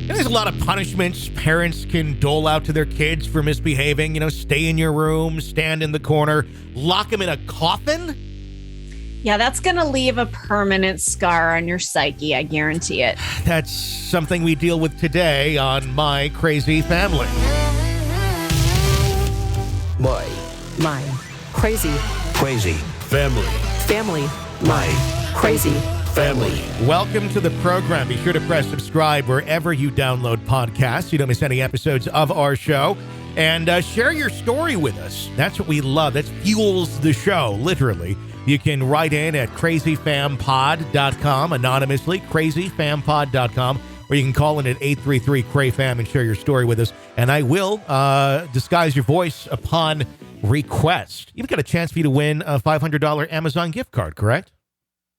There's a lot of punishments parents can dole out to their kids for misbehaving. Stay in your room, stand in the corner, lock them in a coffin. Yeah, that's going to leave a permanent scar on your psyche, I guarantee it. That's something we deal with today on My Crazy Family. My crazy family. My crazy family. Welcome to the program. Be sure to press subscribe wherever you download podcasts so you don't miss any episodes of our show. And share your story with us. That's what we love. That fuels the show, literally. You can write in at crazyfampod.com, anonymously, crazyfampod.com, or you can call in at 833-CRAY-FAM and share your story with us. And I will disguise your voice upon request. You've got a chance for you to win a $500 Amazon gift card, correct?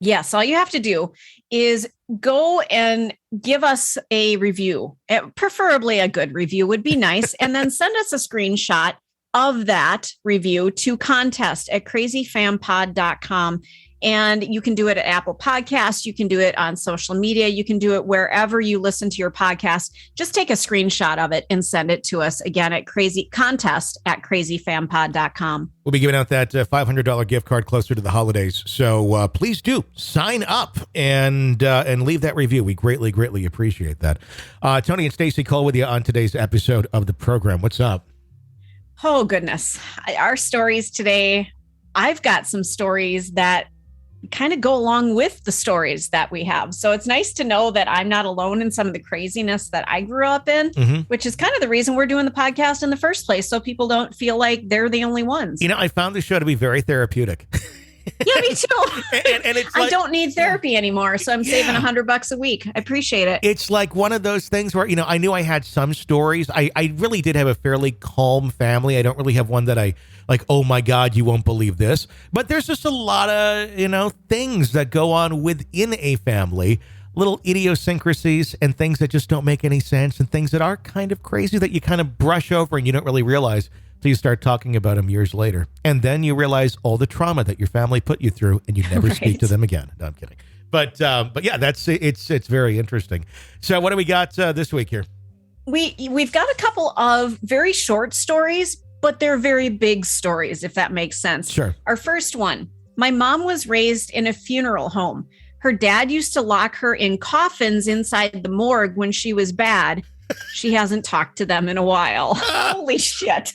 Yes, all you have to do is go and give us a review. Preferably a good review would be nice. And then send us a screenshot of that review to contest@crazyfampod.com. And you can do it at Apple Podcasts. You can do it on social media. You can do it wherever you listen to your podcast. Just take a screenshot of it and send it to us again at contest@crazyfampod.com. We'll be giving out that $500 gift card closer to the holidays. So please do sign up and leave that review. We greatly, greatly appreciate that. Tony and Stacey Cole with you on today's episode of the program. What's up? Oh, goodness. Our stories today, I've got some stories that kind of go along with the stories that we have. So it's nice to know that I'm not alone in some of the craziness that I grew up in, which is kind of the reason we're doing the podcast in the first place. So people don't feel like they're the only ones. I found the show to be very therapeutic. Yeah, me too. and it's like, I don't need therapy anymore. So I'm saving $100 a week. I appreciate it. It's like one of those things where, I knew I had some stories. I really did have a fairly calm family. I don't really have one that I like, oh my God, you won't believe this. But there's just a lot of, things that go on within a family, little idiosyncrasies and things that just don't make any sense and things that are kind of crazy that you kind of brush over and you don't really realize till you start talking about them years later. And then you realize all the trauma that your family put you through and you never speak to them again. No, I'm kidding. But yeah, it's very interesting. So what do we got this week here? We've got a couple of very short stories, but they're very big stories, if that makes sense. Sure. Our first one, my mom was raised in a funeral home. Her dad used to lock her in coffins inside the morgue when she was bad. She hasn't talked to them in a while. Holy shit.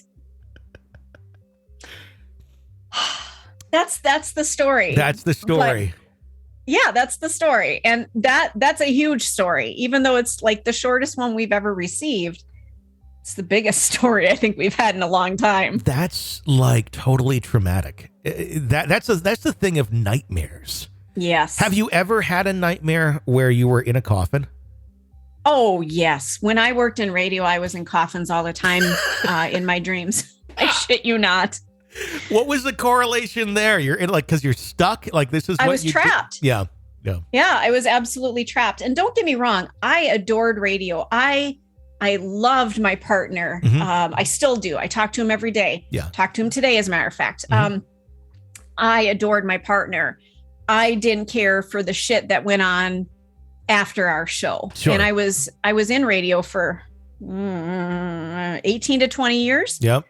That's the story. That's the story. But, yeah, that's the story. And that's a huge story. Even though it's like the shortest one we've ever received, it's the biggest story I think we've had in a long time. That's like totally traumatic. That's the thing of nightmares. Yes. Have you ever had a nightmare where you were in a coffin? Oh, yes. When I worked in radio, I was in coffins all the time in my dreams. I shit you not. What was the correlation there? You're in because you're stuck. Like this is. I was trapped. Yeah. Yeah, I was absolutely trapped. And don't get me wrong, I adored radio. I loved my partner. I still do. I talk to him every day. Yeah. Talk to him today, as a matter of fact. I adored my partner. I didn't care for the shit that went on after our show. Sure. And I was in radio for 18 to 20 years. Yep.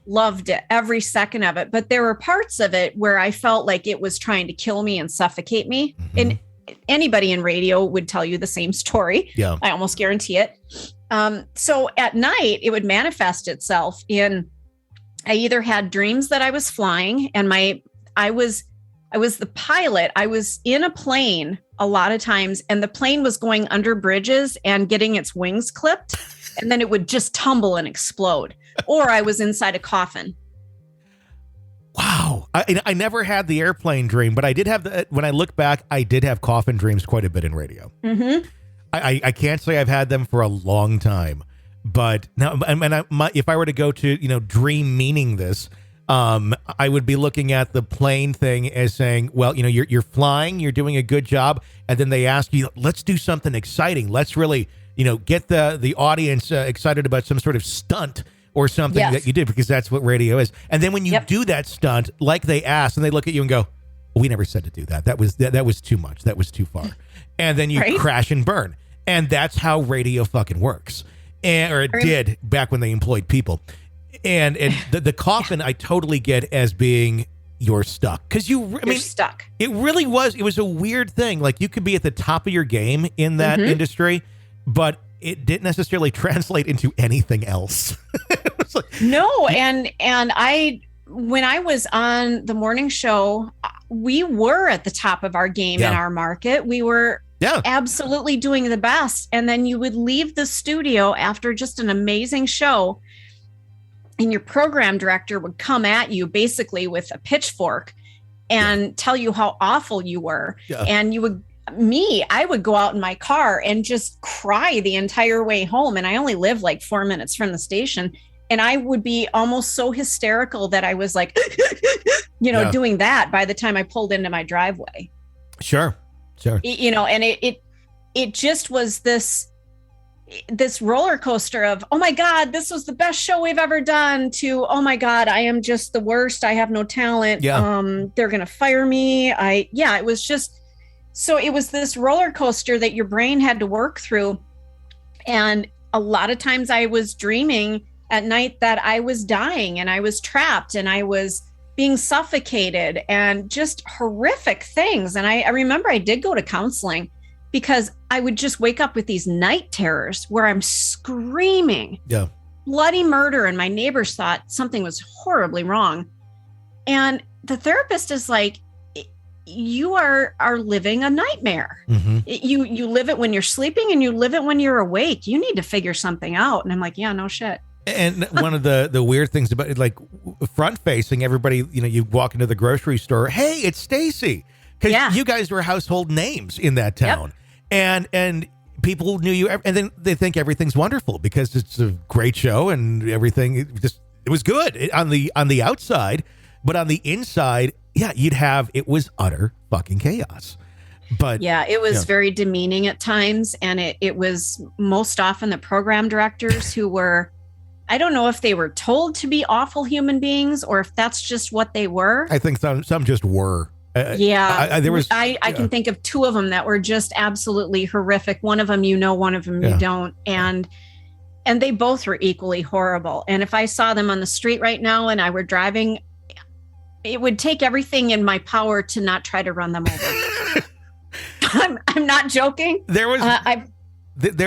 Loved it, every second of it. But there were parts of it where I felt like it was trying to kill me and suffocate me. And anybody in radio would tell you the same story. Yeah. I almost guarantee it. So at night, it would manifest itself in, I either had dreams that I was flying and I was the pilot. I was in a plane a lot of times, and the plane was going under bridges and getting its wings clipped, and then it would just tumble and explode. Or I was inside a coffin. Wow. I never had the airplane dream, but I did have when I look back, I did have coffin dreams quite a bit in radio. I can't say I've had them for a long time, but now, if I were to go to, dream meaning this, I would be looking at the plane thing as saying, well, you're flying, you're doing a good job. And then they ask you, let's do something exciting. Let's really, get the audience excited about some sort of stunt or something that you did, because that's what radio is. And then when you do that stunt, like they ask, and they look at you and go, we never said to do that. That was too much. That was too far. And then you crash and burn. And that's how radio fucking works. Or it did back when they employed people. And the coffin I totally get as being you're stuck. Because you're stuck. It really was. It was a weird thing. Like you could be at the top of your game in that industry, but it didn't necessarily translate into anything else. It was like, no. And when I was on the morning show, we were at the top of our game in our market. We were absolutely doing the best. And then you would leave the studio after just an amazing show, and your program director would come at you basically with a pitchfork and tell you how awful you were. Yeah. And I would go out in my car and just cry the entire way home. And I only live like 4 minutes from the station. And I would be almost so hysterical that I was like, doing that by the time I pulled into my driveway. Sure. And it just was this roller coaster of, oh my God, this was the best show we've ever done, to, oh my God, I am just the worst. I have no talent. Yeah. They're going to fire me. It was just, so it was this roller coaster that your brain had to work through. And a lot of times I was dreaming at night that I was dying and I was trapped and I was being suffocated and just horrific things. And I remember I did go to counseling because I would just wake up with these night terrors where I'm screaming bloody murder. And my neighbors thought something was horribly wrong. And the therapist is like, you are living a nightmare. Mm-hmm. You live it when you're sleeping and you live it when you're awake. You need to figure something out. And I'm like, yeah, no shit. And one of the weird things about it, like front facing, everybody, you walk into the grocery store, hey, it's Stacy. Because you guys were household names in that town. Yep. And people knew you. And then they think everything's wonderful because it's a great show and everything. It was good on the outside. But on the inside, it was utter fucking chaos. But it was very demeaning at times. And it was most often the program directors who were, I don't know if they were told to be awful human beings or if that's just what they were. I think some just were. I can think of two of them that were just absolutely horrific. One of them, one of them you don't. And they both were equally horrible. And if I saw them on the street right now and I were driving, it would take everything in my power to not try to run them over. I'm not joking. There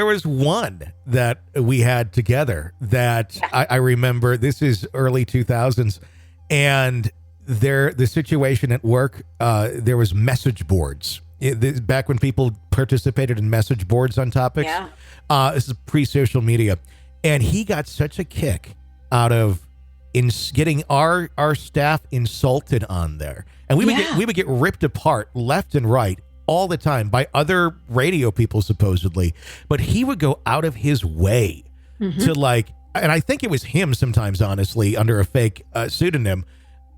was one that we had together that I remember. This is early 2000s, and the situation at work, there was message boards. Back when people participated in message boards on topics. Yeah. This is pre-social media, and he got such a kick out of getting our staff insulted on there, and we would get ripped apart left and right all the time by other radio people supposedly, but he would go out of his way to and I think it was him sometimes, honestly, under a fake pseudonym.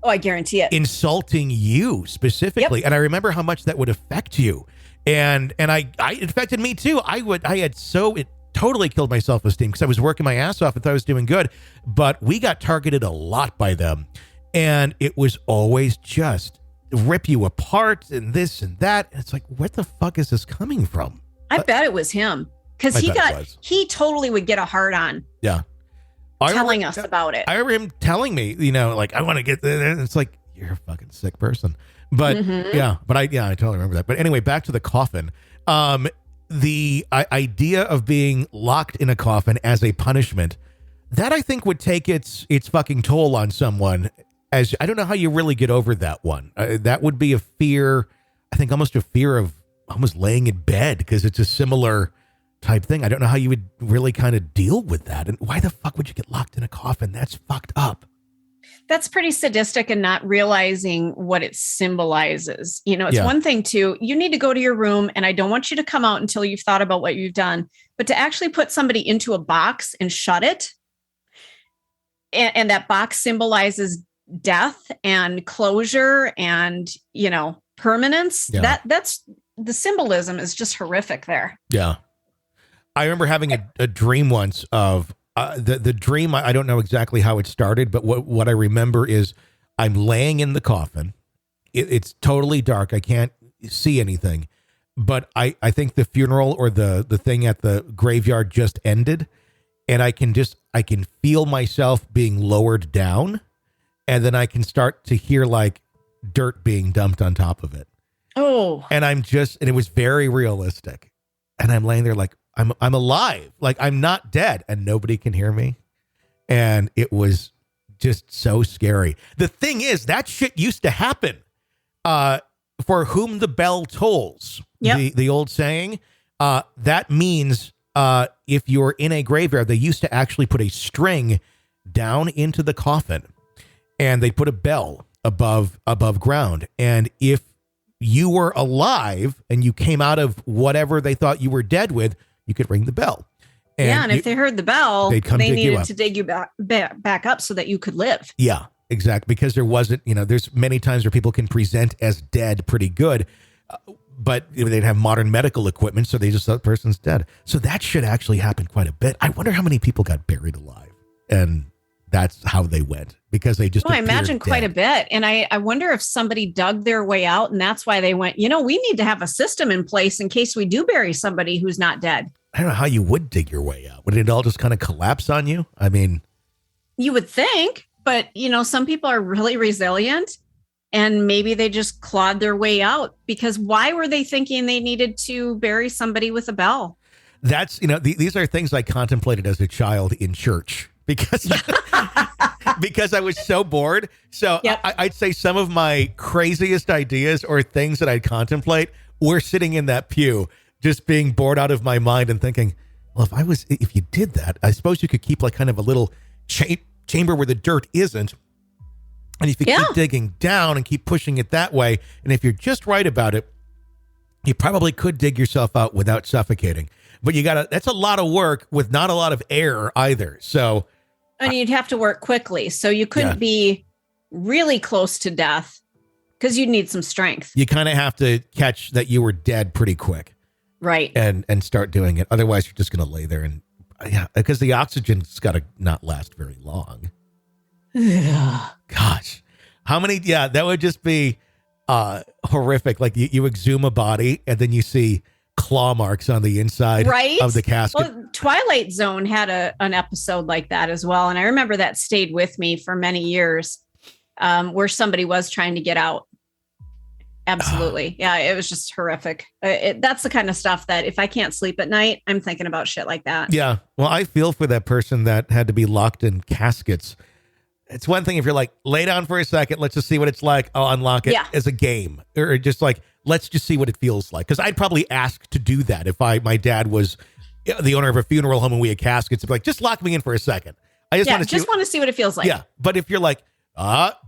Oh, I guarantee it. Insulting you specifically. Yep. And I remember how much that would affect you. And it affected me too. It totally killed my self-esteem because I was working my ass off and thought I was doing good, but we got targeted a lot by them. And it was always just rip you apart and this and that. And it's like, where the fuck is this coming from? I bet it was him because he totally would get a hard on. Yeah. Telling us about it. I remember him telling me, I want to get there. And it's like, you're a fucking sick person. But I totally remember that. But anyway, back to the coffin. The idea of being locked in a coffin as a punishment, that I think would take its fucking toll on someone. As I don't know how you really get over that one. That would be a fear. I think almost a fear of almost laying in bed because it's a similar type thing. I don't know how you would really kind of deal with that. And why the fuck would you get locked in a coffin? That's fucked up. That's pretty sadistic and not realizing what it symbolizes. It's one thing you need to go to your room and I don't want you to come out until you've thought about what you've done, but to actually put somebody into a box and shut it. And that box symbolizes death and closure and, permanence. Yeah. That's the symbolism is just horrific there. Yeah. I remember having a dream once of the dream. I don't know exactly how it started, but what I remember is I'm laying in the coffin. It's totally dark. I can't see anything. but I think the funeral or the thing at the graveyard just ended, and I can feel myself being lowered down, and then I can start to hear like dirt being dumped on top of it. Oh. And and it was very realistic. And I'm laying there like I'm alive, like I'm not dead, and nobody can hear me. And it was just so scary. The thing is, that shit used to happen. For whom the bell tolls, the old saying, that means if you're in a graveyard, they used to actually put a string down into the coffin, and they put a bell above ground. And if you were alive and you came out of whatever they thought you were dead with, you could ring the bell. And if they heard the bell, they needed to dig you back up so that you could live. Yeah, exactly. Because there wasn't, there's many times where people can present as dead pretty good, but they'd have modern medical equipment, so they just thought the person's dead. So that should actually happen quite a bit. I wonder how many people got buried alive, and that's how they went, because they just I imagine quite a bit. And I wonder if somebody dug their way out, and that's why they went, we need to have a system in place in case we do bury somebody who's not dead. I don't know how you would dig your way out. Would it all just kind of collapse on you? I mean, you would think, but some people are really resilient, and maybe they just clawed their way out, because why were they thinking they needed to bury somebody with a bell? That's, these are things I contemplated as a child in church, because because I was so bored. So yep. I'd say some of my craziest ideas or things that I'd contemplate were sitting in that pew, just being bored out of my mind and thinking, well, if you did that, I suppose you could keep like kind of a little chamber where the dirt isn't. And if you keep digging down and keep pushing it that way, and if you're just right about it, you probably could dig yourself out without suffocating. But that's a lot of work with not a lot of air either. So, and you'd have to work quickly. So you couldn't be really close to death, because you'd need some strength. You kind of have to catch that you were dead pretty quick. Right. And start doing it. Otherwise, you're just going to lay there and, because the oxygen's got to not last very long. Yeah. Gosh, how many? Yeah, that would just be horrific. Like you exhume a body and then you see claw marks on the inside of the casket. Well, Twilight Zone had an episode like that as well. And I remember that stayed with me for many years, where somebody was trying to get out. Absolutely. Yeah, it was just horrific. That's the kind of stuff that if I can't sleep at night, I'm thinking about shit like that. Yeah. Well, I feel for that person that had to be locked in caskets. It's one thing if you're like, lay down for a second, let's just see what it's like. I'll unlock it as a game, or just like, let's just see what it feels like. Because I'd probably ask to do that if my dad was the owner of a funeral home and we had caskets. It'd be like, just lock me in for a second. I just want to see what it feels like. Yeah. But if you're like,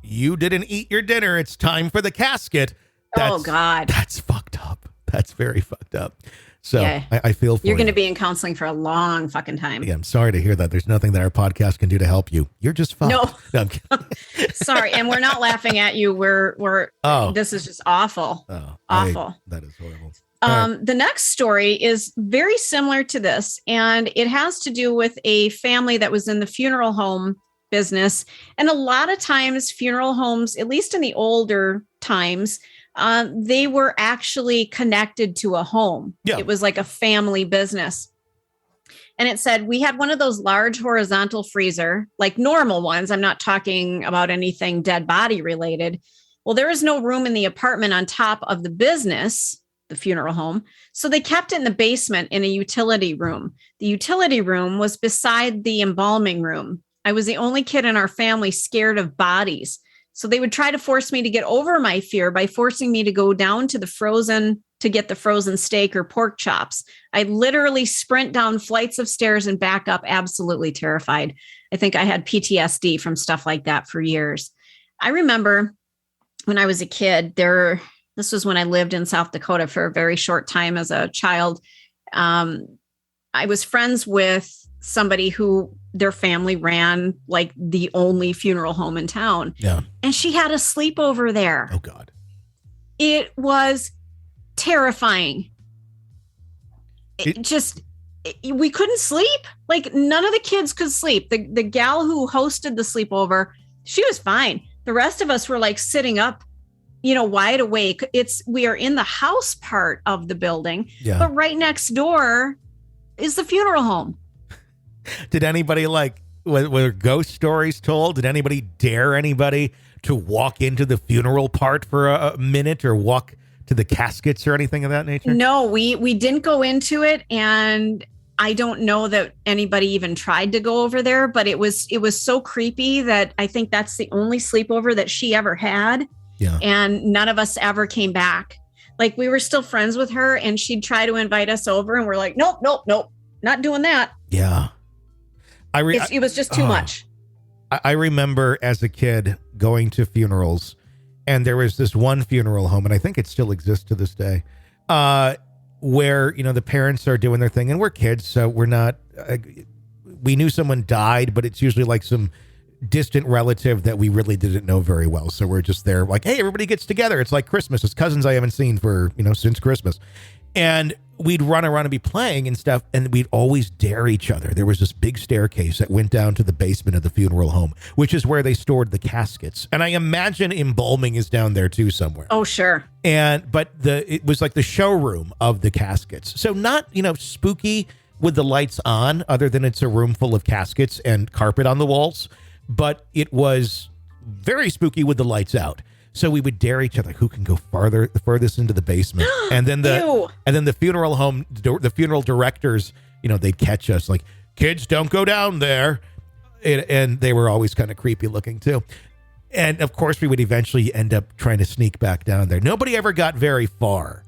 you didn't eat your dinner, it's time for the casket. Oh God, that's fucked up. That's very fucked up. So I feel for you. You're going to be in counseling for a long fucking time. Yeah, I'm sorry to hear that. There's nothing that our podcast can do to help you. You're just fucked. No, I'm sorry, and we're not laughing at you. We're this is just awful. Awful. That is horrible. The next story is very similar to this, and it has to do with a family that was in the funeral home business. And a lot of times, funeral homes, at least in the older times, they were actually connected to a home. Yeah. It was like a family business. And it said, we had one of those large horizontal freezer, like normal ones. I'm not talking about anything dead body related. Well, there was no room in the apartment on top of the business, the funeral home. So they kept it in the basement in a utility room. The utility room was beside the embalming room. I was the only kid in our family scared of bodies. So they would try to force me to get over my fear by forcing me to go down to to get the frozen steak or pork chops. I literally sprint down flights of stairs and back up, absolutely terrified. I think I had PTSD from stuff like that for years. I remember when I was a kid, this was when I lived in South Dakota for a very short time as a child. I was friends with somebody who their family ran like the only funeral home in town. Yeah. And she had a sleepover there. Oh God. It was terrifying. We couldn't sleep. Like none of the kids could sleep. The gal who hosted the sleepover, she was fine. The rest of us were like sitting up, wide awake. We are in the house part of the building, Yeah. but right next door is the funeral home. Did anybody were ghost stories told? Did anybody dare anybody to walk into the funeral part for a minute or walk to the caskets or anything of that nature? No, we didn't go into it, and I don't know that anybody even tried to go over there, but it was so creepy that I think that's the only sleepover that she ever had. Yeah. And none of us ever came back. Like, we were still friends with her, and she'd try to invite us over, and we're like, nope, not doing that. Yeah. It was just too much. I remember as a kid going to funerals, and there was this one funeral home, and I think it still exists to this day, where, the parents are doing their thing, and we're kids, so we're not, we knew someone died, but it's usually like some distant relative that we really didn't know very well. So we're just there like, hey, everybody gets together. It's like Christmas. It's cousins I haven't seen for, since Christmas. And we'd run around and be playing and stuff, and we'd always dare each other. There was this big staircase that went down to the basement of the funeral home, which is where they stored the caskets. And I imagine embalming is down there too somewhere. Oh, sure. But it was like the showroom of the caskets. So not, spooky with the lights on, other than it's a room full of caskets and carpet on the walls. But it was very spooky with the lights out. So we would dare each other, who can go furthest into the basement. And then the funeral home, the funeral directors, they'd catch us like, kids, don't go down there. And they were always kind of creepy looking too. And of course we would eventually end up trying to sneak back down there. Nobody ever got very far.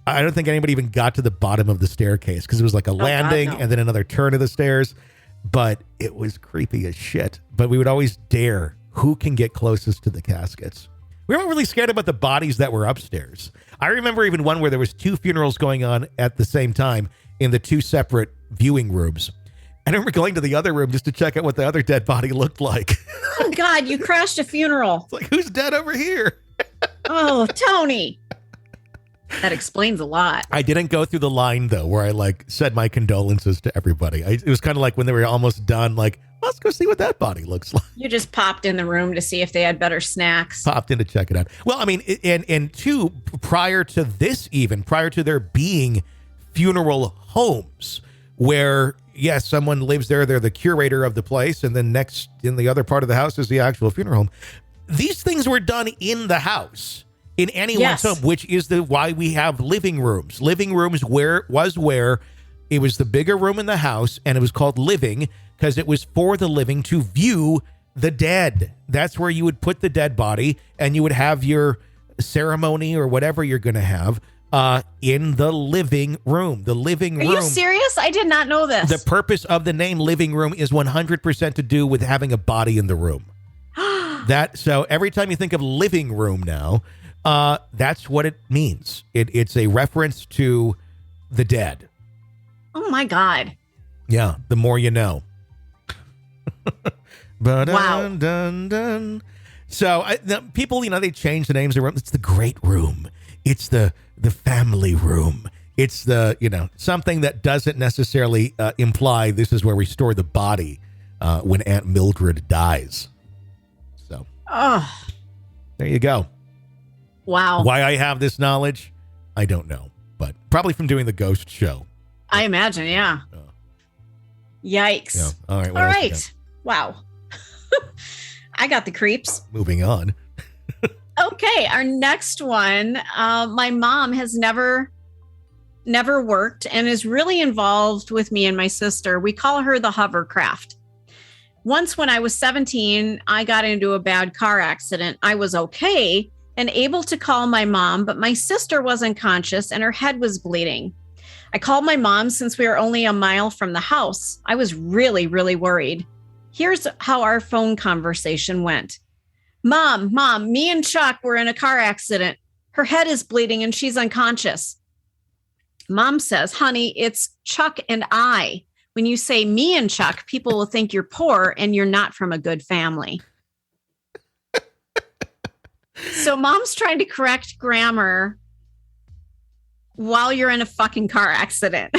I don't think anybody even got to the bottom of the staircase, because it was like a landing and then another turn of the stairs. But it was creepy as shit. But we would always dare who can get closest to the caskets. We weren't really scared about the bodies that were upstairs. I remember even one where there was 2 funerals going on at the same time in the 2 separate viewing rooms. I remember going to the other room just to check out what the other dead body looked like. Oh, God, you crashed a funeral. It's like, who's dead over here? Oh, Tony. That explains a lot. I didn't go through the line, though, where I said my condolences to everybody. It was kind of like when they were almost done, let's go see what that body looks like. You just popped in the room to see if they had better snacks. Popped in to check it out. Well, I mean, and two, prior to there being funeral homes where, yes, someone lives there, they're the curator of the place, and then next in the other part of the house is the actual funeral home. These things were done in the house, in anyone's home, which is why we have living rooms. Living rooms where it was the bigger room in the house, and it was called living because it was for the living to view the dead. That's where you would put the dead body, and you would have your ceremony or whatever you're going to have in the living room. The living room. Are you serious? I did not know this. The purpose of the name living room is 100% to do with having a body in the room. So every time you think of living room now, that's what it means. It's a reference to the dead. Oh my God. Yeah, the more you know. Wow. Dun. So people, they change the names of the room. It's the great room. It's the family room. It's the, something that doesn't necessarily imply this is where we store the body when Aunt Mildred dies. So there you go. Wow. Why I have this knowledge, I don't know, but probably from doing the ghost show. I imagine, yeah. Yikes. Yeah. All right. All right. Wow. I got the creeps. Moving on. Okay. Our next one. My mom has never worked and is really involved with me and my sister. We call her the hovercraft. Once when I was 17, I got into a bad car accident. I was okay and able to call my mom, but my sister was unconscious and her head was bleeding. I called my mom since we were only a mile from the house. I was really, really worried. Here's how our phone conversation went. Mom, me and Chuck were in a car accident. Her head is bleeding and she's unconscious. Mom says, honey, it's Chuck and I. When you say me and Chuck, people will think you're poor and you're not from a good family. So mom's trying to correct grammar while you're in a fucking car accident.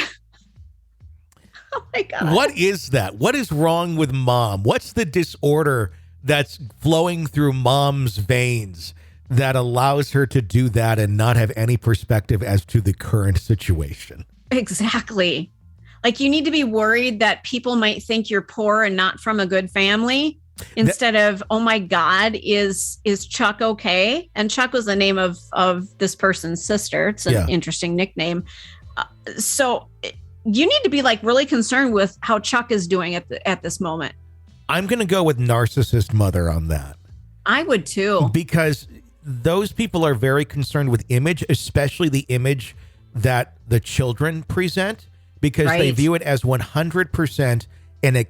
Oh my God. What is that? What is wrong with mom? What's the disorder that's flowing through mom's veins that allows her to do that and not have any perspective as to the current situation. Exactly. Like, you need to be worried that people might think you're poor and not from a good family instead of, oh my God, is Chuck okay? And Chuck was the name of this person's sister. It's an interesting nickname. So you need to be like really concerned with how Chuck is doing at this moment. I'm going to go with narcissist mother on that. I would too. Because those people are very concerned with image, especially the image that the children present, because they view it as 100%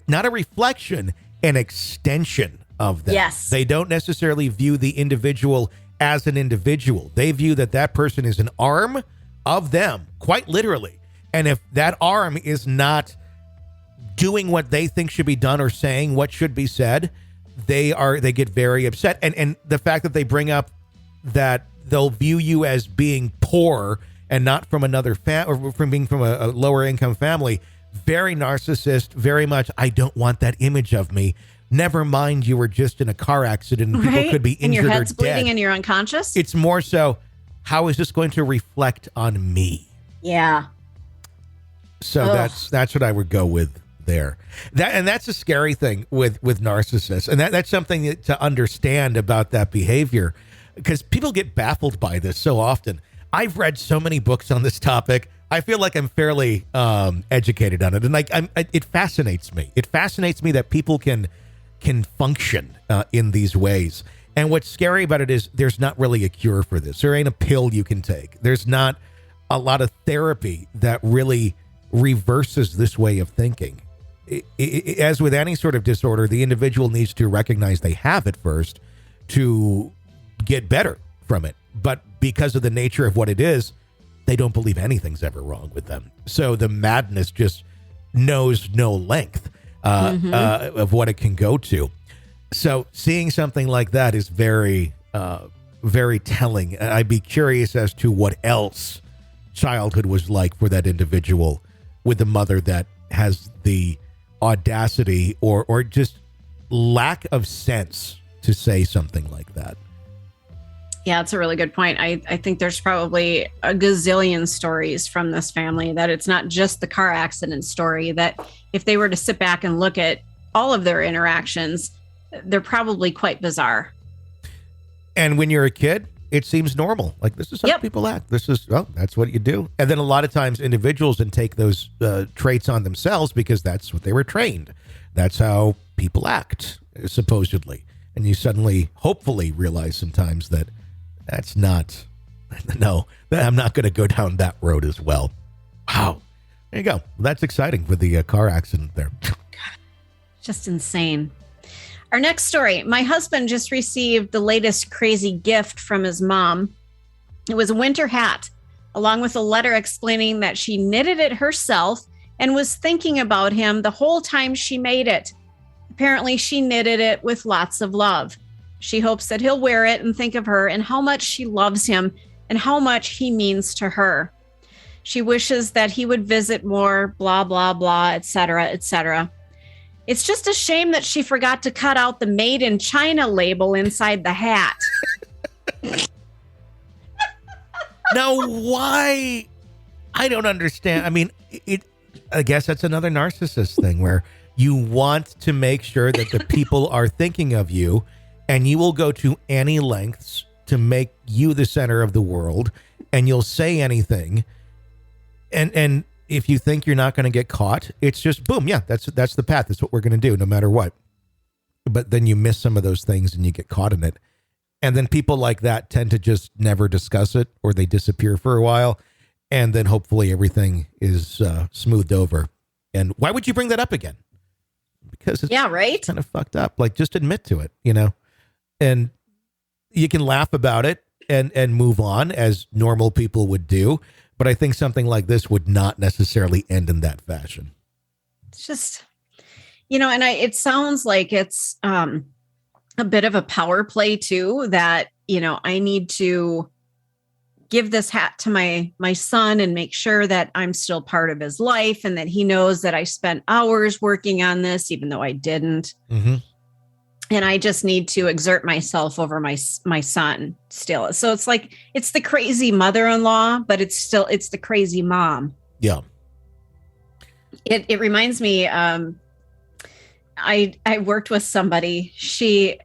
not a reflection, an extension of them. Yes. They don't necessarily view the individual as an individual. They view that person is an arm of them, quite literally. And if that arm is not doing what they think should be done or saying what should be said, they get very upset. And the fact that they bring up that they'll view you as being poor and not from another or from being from a lower income family, very narcissist, very much, I don't want that image of me. Never mind, you were just in a car accident and people could be injured or dead. And your head's bleeding and you're unconscious. It's more so, how is this going to reflect on me? Yeah. So that's what I would go with there. That's a scary thing with narcissists. And that's something to understand about that behavior, because people get baffled by this so often. I've read so many books on this topic. I feel like I'm fairly educated on it. And it fascinates me. It fascinates me that people can function in these ways. And what's scary about it is there's not really a cure for this. There ain't a pill you can take. There's not a lot of therapy that really reverses this way of thinking. As with any sort of disorder, the individual needs to recognize they have it first to get better from it. But because of the nature of what it is, they don't believe anything's ever wrong with them. So the madness just knows no length of what it can go to. So seeing something like that is very, very telling. I'd be curious as to what else childhood was like for that individual with a mother that has the audacity or just lack of sense to say something like that. Yeah, it's a really good point. I think there's probably a gazillion stories from this family, that it's not just the car accident story, that if they were to sit back and look at all of their interactions, they're probably quite bizarre. And when you're a kid, it seems normal. Like, this is how people act. That's what you do. And then a lot of times individuals then take those traits on themselves because that's what they were trained. That's how people act, supposedly. And you suddenly, hopefully, realize sometimes that that's not, no, I'm not going to go down that road as well. Wow. There you go. That's exciting with the car accident there. Just insane. Our next story. My husband just received the latest crazy gift from his mom. It was a winter hat, along with a letter explaining that she knitted it herself and was thinking about him the whole time she made it. Apparently, she knitted it with lots of love. She hopes that he'll wear it and think of her and how much she loves him and how much he means to her. She wishes that he would visit more, blah, blah, blah, etc., etc. It's just a shame that she forgot to cut out the Made in China label inside the hat. Now, why? I don't understand. I mean, I guess that's another narcissist thing where you want to make sure that the people are thinking of you, and you will go to any lengths to make you the center of the world, and you'll say anything. And if you think you're not going to get caught, it's just boom. Yeah, that's the path. That's what we're going to do no matter what. But then you miss some of those things and you get caught in it. And then people like that tend to just never discuss it, or they disappear for a while. And then hopefully everything is smoothed over. And why would you bring that up again? Because it's kind of fucked up. Like, just admit to it, and you can laugh about it and move on as normal people would do. But I think something like this would not necessarily end in that fashion. It's just, and it sounds like it's a bit of a power play too, that, I need to give this hat to my son and make sure that I'm still part of his life and that he knows that I spent hours working on this, even though I didn't. Mm-hmm. and I just need to exert myself over my son still. So it's like, it's the crazy mother-in-law, but it's the crazy mom. Yeah. It reminds me, I worked with somebody, she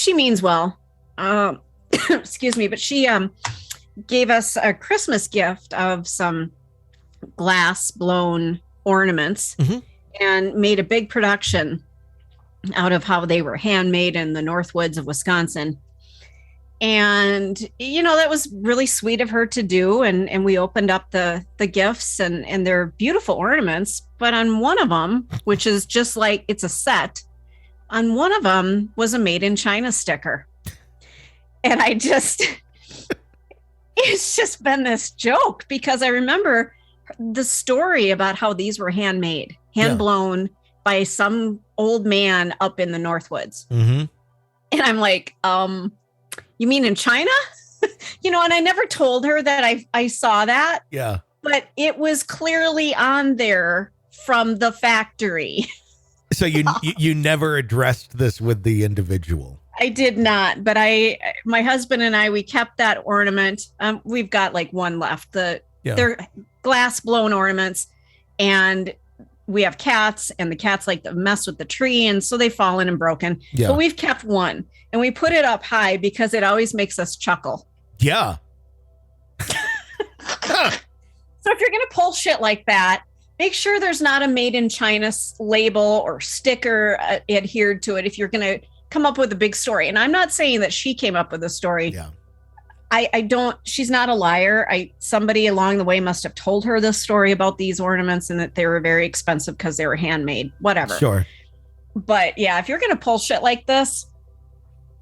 means well, excuse me, but she gave us a Christmas gift of some glass blown ornaments and made a big production out of how they were handmade in the Northwoods of Wisconsin. And, that was really sweet of her to do. And we opened up the gifts and they're beautiful ornaments. But on one of them, which is just like, it's a set, on one of them was a made in China sticker. And it's just been this joke because I remember the story about how these were handmade, hand blown by some old man up in the Northwoods. And I'm like, you mean in China? And I never told her that I saw that. Yeah. But it was clearly on there from the factory. So you never addressed this with the individual? I did not, but my husband and I, we kept that ornament. We've got like one left. They're glass blown ornaments, and we have cats, and the cats like to mess with the tree, and so they've fallen and broken. Yeah. But we've kept one, and we put it up high because it always makes us chuckle. Yeah. So if you're going to pull shit like that, make sure there's not a made in China label or sticker adhered to it if you're going to come up with a big story. And I'm not saying that she came up with a story. Yeah. She's not a liar. Somebody along the way must have told her the story about these ornaments and that they were very expensive because they were handmade, whatever. Sure. But yeah, if you're going to pull shit like this,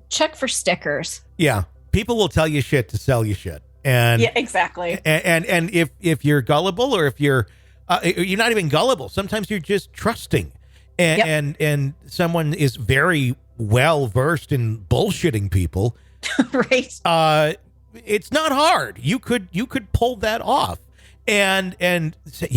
check for stickers. Yeah. People will tell you shit to sell you shit. And yeah, exactly. And if you're gullible, or if you're not even gullible, sometimes you're just trusting, and someone is very well versed in bullshitting people. Right. It's not hard. You could pull that off, and say,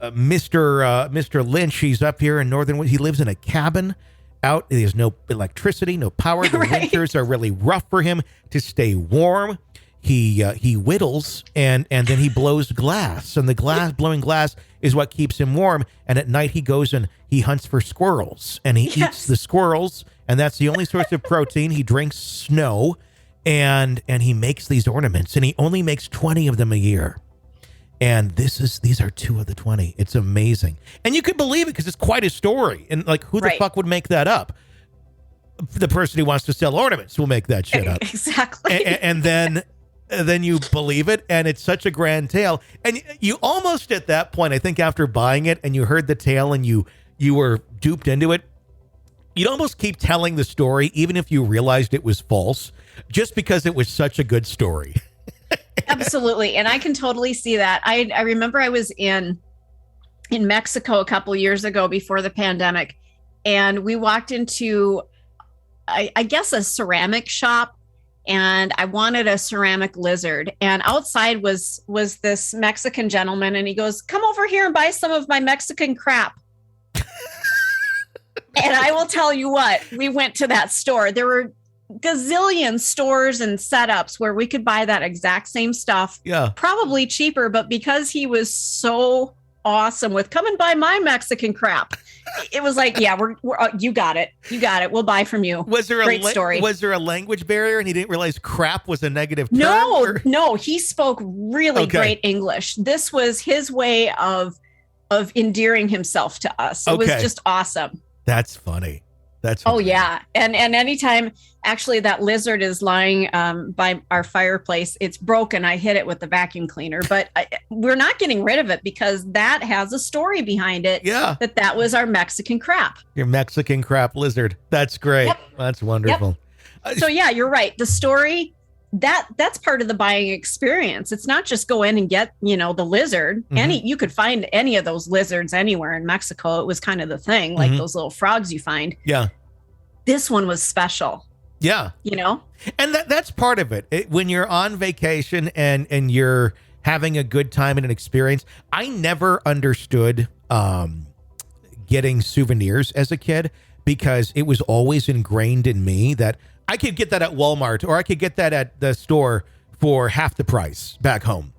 Mr. Lynch, he's up here in northern. He lives in a cabin out. There's no electricity, no power. The Right. winters are really rough for him to stay warm. He whittles and then he blows glass, and blowing glass is what keeps him warm. And at night he goes and he hunts for squirrels, and he eats the squirrels, and that's the only source of protein. He drinks snow, and he makes these ornaments, and he only makes 20 of them a year. And these are 2 of the 20. It's amazing. And you could believe it because it's quite a story. And like, who the fuck would make that up? The person who wants to sell ornaments will make that shit up. Exactly. And then you believe it, and it's such a grand tale. And you almost, at that point, I think after buying it and you heard the tale and you were duped into it, you'd almost keep telling the story even if you realized it was false, just because it was such a good story. Absolutely. And I can totally see that. I remember I was in Mexico a couple of years ago before the pandemic, and we walked into, I guess, a ceramic shop, and I wanted a ceramic lizard. And outside was this Mexican gentleman, and he goes, "Come over here and buy some of my Mexican crap." And I will tell you what, we went to that store. There were gazillion stores and setups where we could buy that exact same stuff. Yeah. Probably cheaper, but because he was so awesome with come and buy my Mexican crap, it was like, yeah, we're you got it. We'll buy from you. Was there Great story. Was there a language barrier and he didn't realize crap was a negative term? No, he spoke really great English. This was his way of endearing himself to us. It was just awesome. That's funny. Oh yeah. And anytime actually that lizard is lying by our fireplace, it's broken. I hit it with the vacuum cleaner, but we're not getting rid of it because that has a story behind it. Yeah. That was our Mexican crap. Your Mexican crap lizard. That's great. Yep. That's wonderful. Yep. So yeah, you're right. The story, that's part of the buying experience. It's not just go in and get, the lizard. Mm-hmm. You could find any of those lizards anywhere in Mexico. It was kind of the thing, like those little frogs you find. Yeah. This one was special. Yeah. And that's part of it. When you're on vacation and you're having a good time and an experience, I never understood getting souvenirs as a kid because it was always ingrained in me that I could get that at Walmart or I could get that at the store for half the price back home.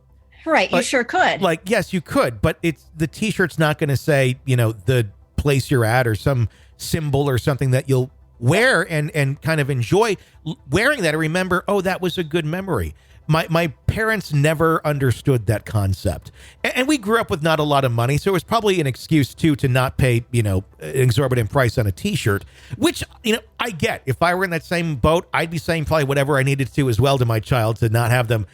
Right. You sure could. Like, yes, you could, but the t-shirt's not going to say, the place you're at or some symbol or something that you'll wear and kind of enjoy wearing that and remember, oh, that was a good memory. My parents never understood that concept. And we grew up with not a lot of money, so it was probably an excuse, too, to not pay, an exorbitant price on a T-shirt, which, I get. If I were in that same boat, I'd be saying probably whatever I needed to as well to my child to not have them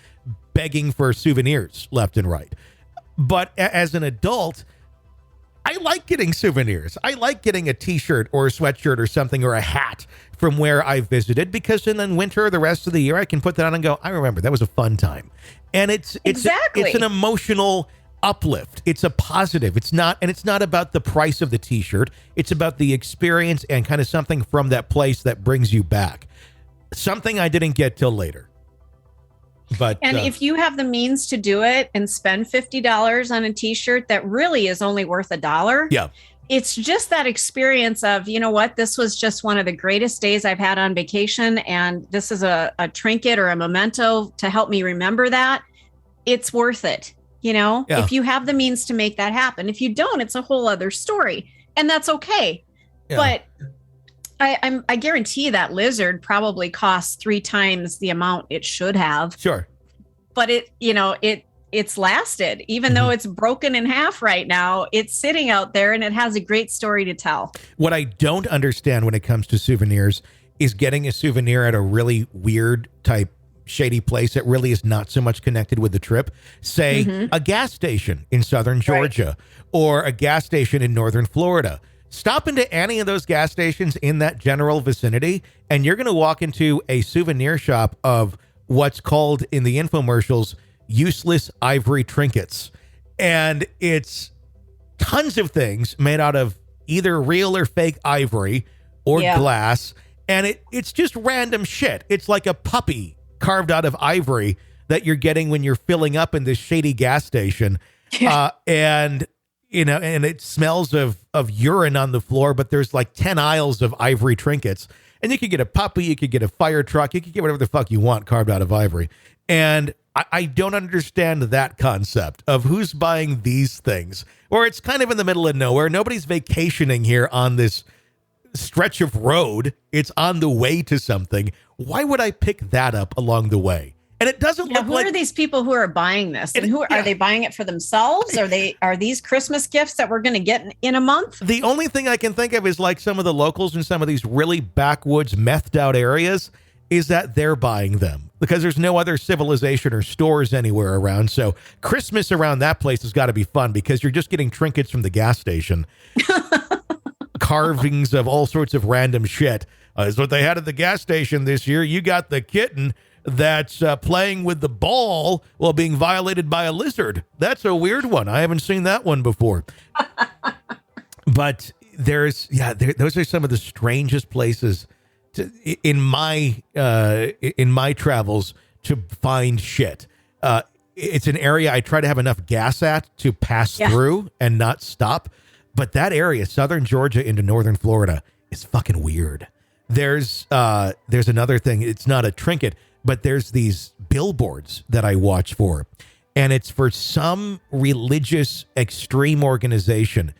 begging for souvenirs left and right. But as an adult, I like getting souvenirs. I like getting a T-shirt or a sweatshirt or something or a hat from where I visited because in the winter, the rest of the year, I can put that on and go, I remember that was a fun time. And it's an emotional uplift. It's a positive. It's not about the price of the T-shirt. It's about the experience and kind of something from that place that brings you back. Something I didn't get till later. But if you have the means to do it and spend $50 on a T-shirt that really is only worth $1, yeah, it's just that experience of, you know what, this was just one of the greatest days I've had on vacation, and this is a trinket or a memento to help me remember that. It's worth it, if you have the means to make that happen. If you don't, it's a whole other story, and that's okay. Yeah. But I guarantee that lizard probably costs 3 times the amount it should have. Sure. But it's lasted, even though it's broken in half right now. It's sitting out there and it has a great story to tell. What I don't understand when it comes to souvenirs is getting a souvenir at a really weird type shady place that really is not so much connected with the trip. Say a gas station in southern Georgia or a gas station in northern Florida. Stop into any of those gas stations in that general vicinity, and you're going to walk into a souvenir shop of what's called in the infomercials useless ivory trinkets. And it's tons of things made out of either real or fake ivory or glass. And it's just random shit. It's like a puppy carved out of ivory that you're getting when you're filling up in this shady gas station. And it smells of urine on the floor, but there's like 10 aisles of ivory trinkets. And you could get a puppy, you could get a fire truck, you could get whatever the fuck you want carved out of ivory. And I don't understand that concept of who's buying these things. Or it's kind of in the middle of nowhere. Nobody's vacationing here on this stretch of road. It's on the way to something. Why would I pick that up along the way? And it doesn't look like... Who are these people who are buying this? And are they buying it for themselves? Are these Christmas gifts that we're going to get in a month? The only thing I can think of is like some of the locals in some of these really backwoods, methed out areas is that they're buying them because there's no other civilization or stores anywhere around. So Christmas around that place has got to be fun because you're just getting trinkets from the gas station. Carvings of all sorts of random shit is what they had at the gas station this year. You got the kitten that's playing with the ball while being violated by a lizard. That's a weird one. I haven't seen that one before. But those are some of the strangest places in my travels to find shit. It's an area I try to have enough gas at to pass through and not stop. But that area, southern Georgia into northern Florida, is fucking weird. There's another thing. It's not a trinket, but there's these billboards that I watch for. And it's for some religious extreme organization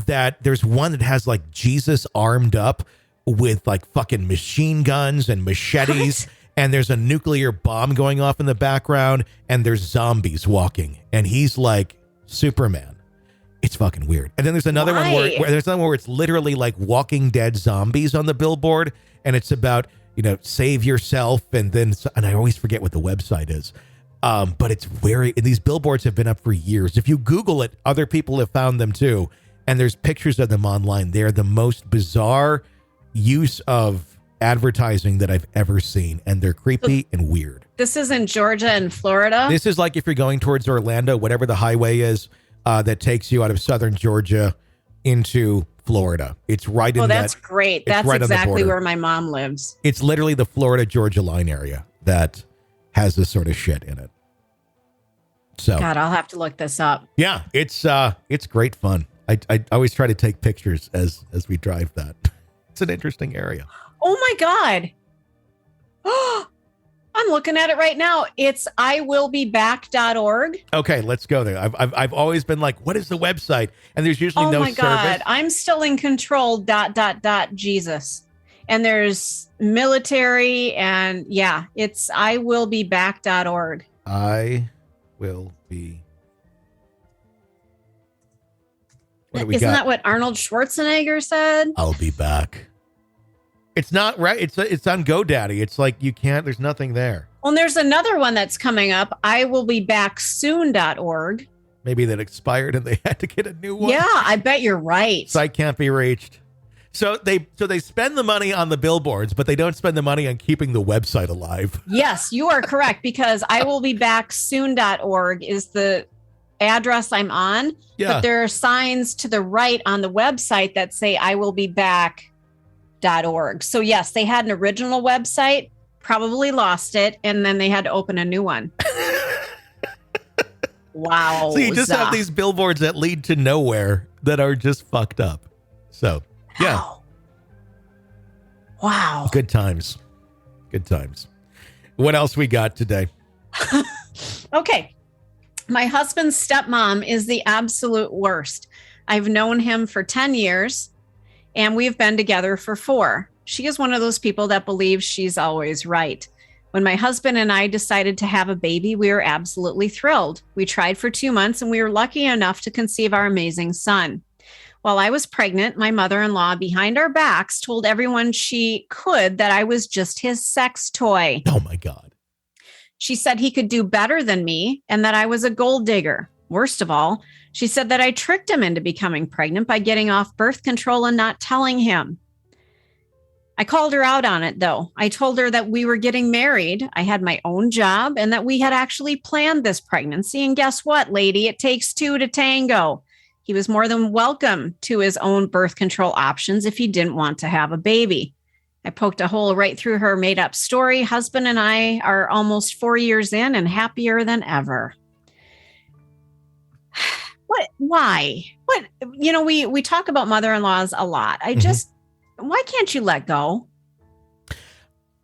that there's one that has like Jesus armed up with like fucking machine guns and machetes. What? And there's a nuclear bomb going off in the background and there's zombies walking. And he's like Superman. It's fucking weird. And then there's another one where it's literally like Walking Dead zombies on the billboard. And it's about, save yourself. And I always forget what the website is. But it's these billboards have been up for years. If you Google it, other people have found them too. And there's pictures of them online. They're the most bizarre use of advertising that I've ever seen. And they're creepy and weird. This is in Georgia and Florida. This is like if you're going towards Orlando, whatever the highway is that takes you out of southern Georgia into Florida. It's right in that. Oh, that's great. That's right exactly where my mom lives. It's literally the Florida-Georgia line area that has this sort of shit in it. So, God, I'll have to look this up. Yeah, it's great fun. I always try to take pictures as we drive that. It's an interesting area. Oh my God. I'm looking at it right now. It's iwillbeback.org. Okay, let's go there. I've always been like, what is the website? And there's usually no service. Oh my God, I'm still in control. Jesus. And there's military, and yeah, it's iwillbeback.org. I will be. What do we Isn't got? that what Arnold Schwarzenegger said? I'll be back. It's not right. It's on GoDaddy. It's like you can't. There's nothing there. Well, and there's another one that's coming up. iwillbebacksoon.org. Maybe that expired and they had to get a new one. Yeah, I bet you're right. Site can't be reached. So they spend the money on the billboards, but they don't spend the money on keeping the website alive. Yes, you are correct, because iwillbebacksoon.org is the address I'm on. Yeah. But there are signs to the right on the website that say iwillbeback.org. So yes, they had an original website, probably lost it, and then they had to open a new one. Wow. So you just have these billboards that lead to nowhere that are just fucked up. So yeah. Wow. Good times. Good times. What else we got today? Okay. My husband's stepmom is the absolute worst. I've known him for 10 years and we've been together for 4. She is one of those people that believes she's always right. When my husband and I decided to have a baby, we were absolutely thrilled. We tried for 2 months and we were lucky enough to conceive our amazing son. While I was pregnant, my mother-in-law behind our backs told everyone she could that I was just his sex toy. Oh my God. She said he could do better than me and that I was a gold digger. Worst of all, she said that I tricked him into becoming pregnant by getting off birth control and not telling him. I called her out on it, though. I told her that we were getting married, I had my own job, and that we had actually planned this pregnancy. And guess what, lady? It takes 2 to tango. He was more than welcome to his own birth control options if he didn't want to have a baby. I poked a hole right through her made-up story. Husband and I are almost 4 years in and happier than ever. What? Why? What? You know, we talk about mother-in-laws a lot. Why can't you let go?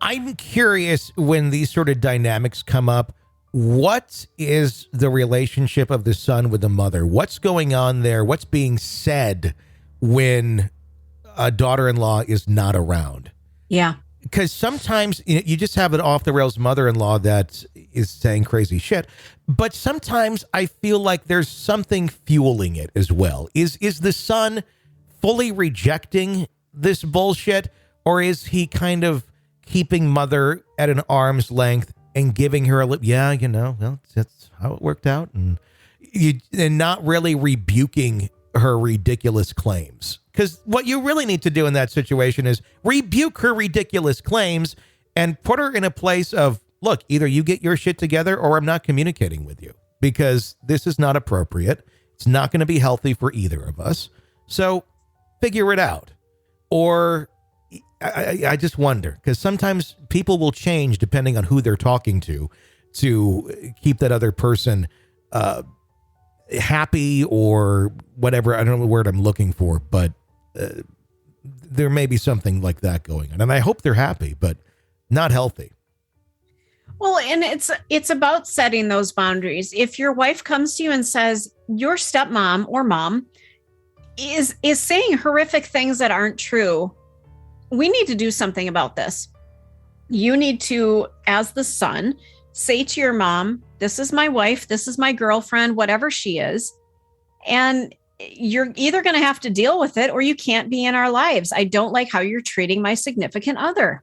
I'm curious when these sort of dynamics come up. What is the relationship of the son with the mother? What's going on there? What's being said when a daughter-in-law is not around? Yeah. Because sometimes you just have an off-the-rails mother-in-law that is saying crazy shit. But sometimes I feel like there's something fueling it as well. Is the son fully rejecting this bullshit? Or is he kind of keeping mother at an arm's length and giving her a lip? Yeah, you know, well, that's how it worked out. And not really rebuking her ridiculous claims. Because what you really need to do in that situation is rebuke her ridiculous claims and put her in a place of, look, either you get your shit together or I'm not communicating with you because this is not appropriate. It's not going to be healthy for either of us. So figure it out. Or I just wonder, because sometimes people will change depending on who they're talking to keep that other person happy or whatever. I don't know the word I'm looking for, but there may be something like that going on. And I hope they're happy, but not healthy. Well, and it's about setting those boundaries. If your wife comes to you and says your stepmom or mom is saying horrific things that aren't true, we need to do something about this. You need to, as the son, say to your mom, this is my wife, this is my girlfriend, whatever she is. And you're either going to have to deal with it or you can't be in our lives. I don't like how you're treating my significant other.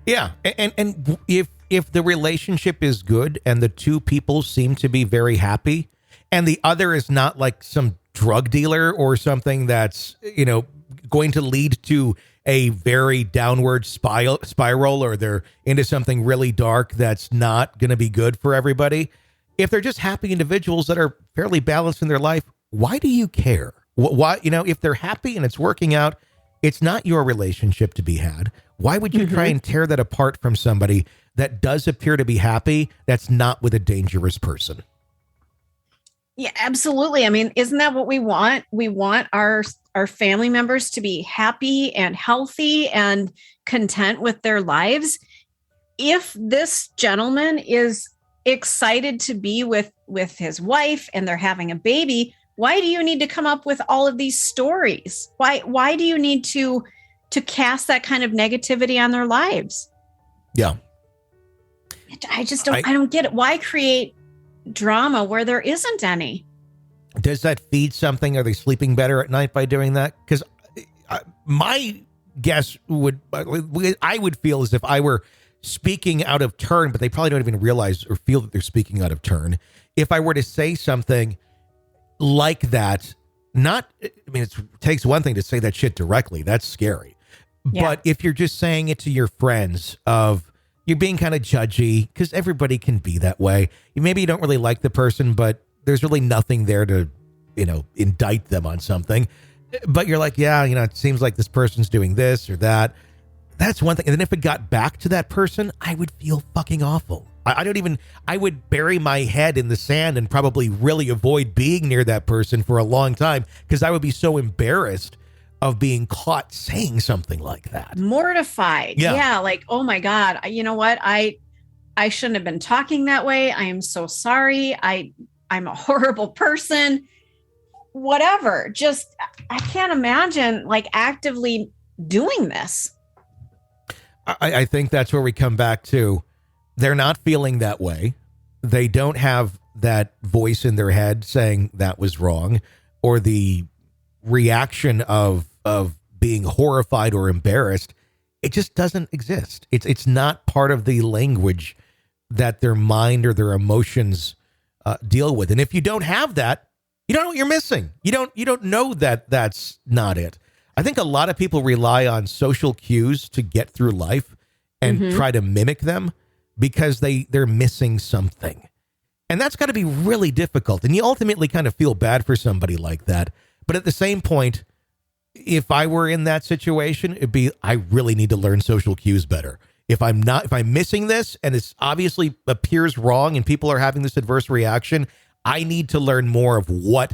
Yeah. And if the relationship is good and the two people seem to be very happy and the other is not like some drug dealer or something that's, going to lead to a very downward spiral, or they're into something really dark that's not going to be good for everybody. If they're just happy individuals that are fairly balanced in their life, why do you care? Why, if they're happy and it's working out, it's not your relationship to be had. Why would you try and tear that apart from somebody that does appear to be happy that's not with a dangerous person? Yeah, absolutely. I mean, isn't that what we want? We want our family members to be happy and healthy and content with their lives. If this gentleman is excited to be with his wife and they're having a baby, why do you need to come up with all of these stories? Why do you need to cast that kind of negativity on their lives? Yeah. I just don't I don't get it. Why create drama where there isn't any? Does that feed something? Are they sleeping better at night by doing that? Because my guess I would feel as if I were speaking out of turn, but they probably don't even realize or feel that they're speaking out of turn. If I were to say something like that, it takes one thing to say that shit directly. That's scary. Yeah. But if you're just saying it to your friends you're being kind of judgy, because everybody can be that way. Maybe you don't really like the person, but there's really nothing there to, indict them on something. But you're like, yeah, it seems like this person's doing this or that. That's one thing. And then if it got back to that person, I would feel fucking awful. I would bury my head in the sand and probably really avoid being near that person for a long time because I would be so embarrassed of being caught saying something like that. Mortified. Yeah. Like, oh my God, you know what? I shouldn't have been talking that way. I am so sorry. I'm a horrible person. Whatever. Just, I can't imagine like actively doing this. I think that's where we come back to. They're not feeling that way. They don't have that voice in their head saying that was wrong, or the reaction of being horrified or embarrassed. It just doesn't exist. It's not part of the language that their mind or their emotions deal with. And if you don't have that, you don't know what you're missing. You don't know that that's not it. I think a lot of people rely on social cues to get through life and try to mimic them because they're missing something. And that's got to be really difficult. And you ultimately kind of feel bad for somebody like that. But at the same point, if I were in that situation, it'd be, I really need to learn social cues better. If I'm missing this and it obviously appears wrong and people are having this adverse reaction, I need to learn more of what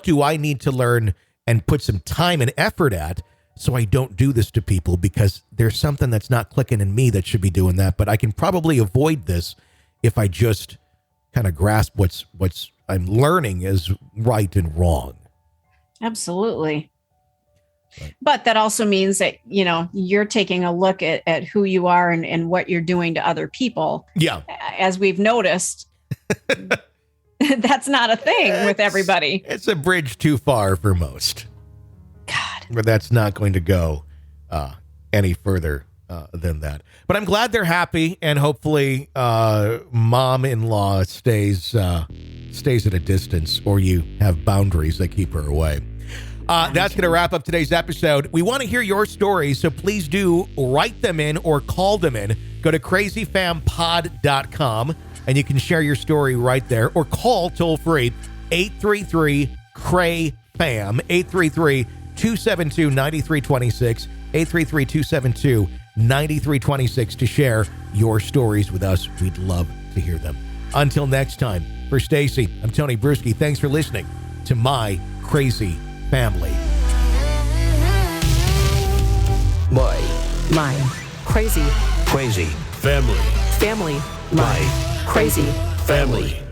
do I need to learn and put some time and effort at so I don't do this to people, because there's something that's not clicking in me that should be doing that. But I can probably avoid this if I just kind of grasp what's I'm learning is right and wrong. Absolutely. Right. But that also means that, you're taking a look at who you are and what you're doing to other people. Yeah. As we've noticed, that's not a thing with everybody. It's a bridge too far for most. God. But that's not going to go any further than that. But I'm glad they're happy, and hopefully mom-in-law stays at a distance, or you have boundaries that keep her away. That's going to wrap up today's episode. We want to hear your stories, so please do write them in or call them in. Go to crazyfampod.com, and you can share your story right there, or call toll-free 833-CRAY-FAM, 833-272-9326, 833-272-9326 to share your stories with us. We'd love to hear them. Until next time, for Stacy, I'm Tony Bruschi. Thanks for listening to My Crazy Family. My crazy family. My crazy family.